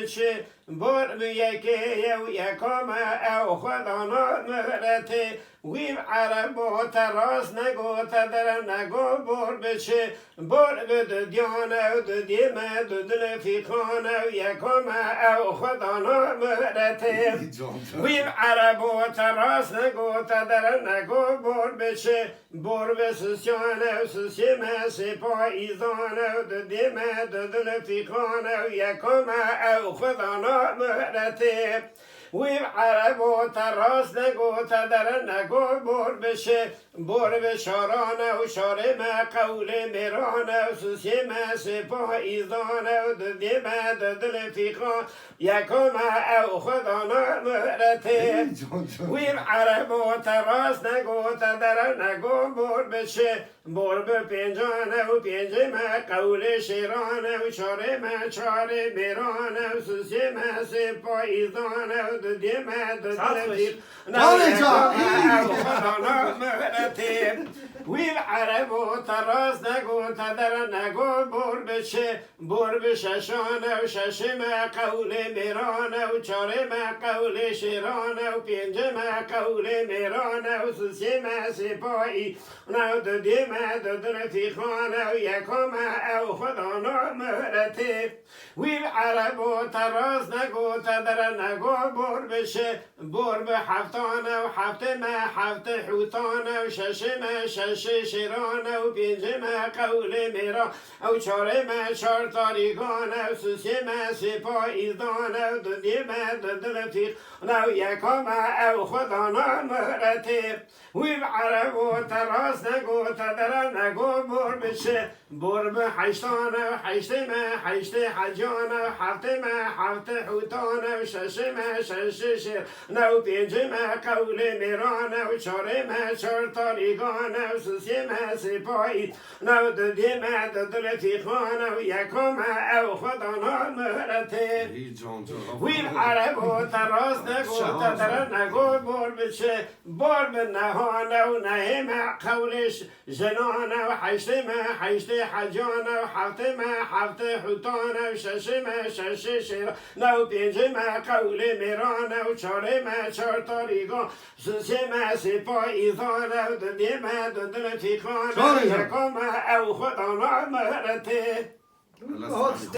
بچه بر به یکی و یکم او خدا مهرته ویم عرب و تراس نگو تدر نگو بر بچه بر به دیانه و دیمه دل فیخانه و یکم او خدا مهرته ویم عرب و تراس نگو تدر نگو بر بچه بر به سسیانه و سسیمه سپاییزانه و دیمه دل فیخانه و یکم او خدا مهرته ویم عرب و تراس نگو تدر نگو بر بشه بر به شارانه و شارمه قول میرانه و سسیمه سپاییزانه و دیمه دل فیخان یکم او خدا مهرته ویم عرب و تراس نگو تدر نگو بر بشه بر به پنجانه و پنجمه قول شیرانه و چارمه چار میرانه و سسیمه سپاییزانه و دیمه دل فیخان ویم عرب و تراس نگو تدر نگو بر بشه بر به ششانه و ششمه قول میرانه و چارمه قول شیرانه و پنجمه قول میرانه و سسیمه سپایی و دیمه دل فیخانه و یکم او خدا مهرته ویم عرب و تراس نگو تدر نگو بر بشه بر به هفتانه و هفتمه هفت حوتانه و ششمه شش شیرانه و پنجمه قول میران او چارمه چار تاریگانه و سسیمه سپاییزانه و دیمه دل فیخانه و یکم او خدا مهرته ویم عرب و تراس نگو تدر نگو بر بشه بر به هشتانه و هشتمه هشت حجانه و هفتمه هفت حوتانه و ششمه شش شیرانه و پنجمه قول میرانه و چارمه چار تاریگانه و سسیمه سپایی و دیمه دل فیخانه و یکم او خدا مهرته ویم عرب و تراس نگو تدر نگو بر بشه بر به نهانه و نهمه قولش جنانه و هشتمه هشت حجانه و هفتمه هفت حوتانه و ششمه شش شیرانه و پنجمه قول میرانه و چارمه چار تاریگان سسیمه سپاییزانه و دیمه دل فیخانه یکم او خدا مهرته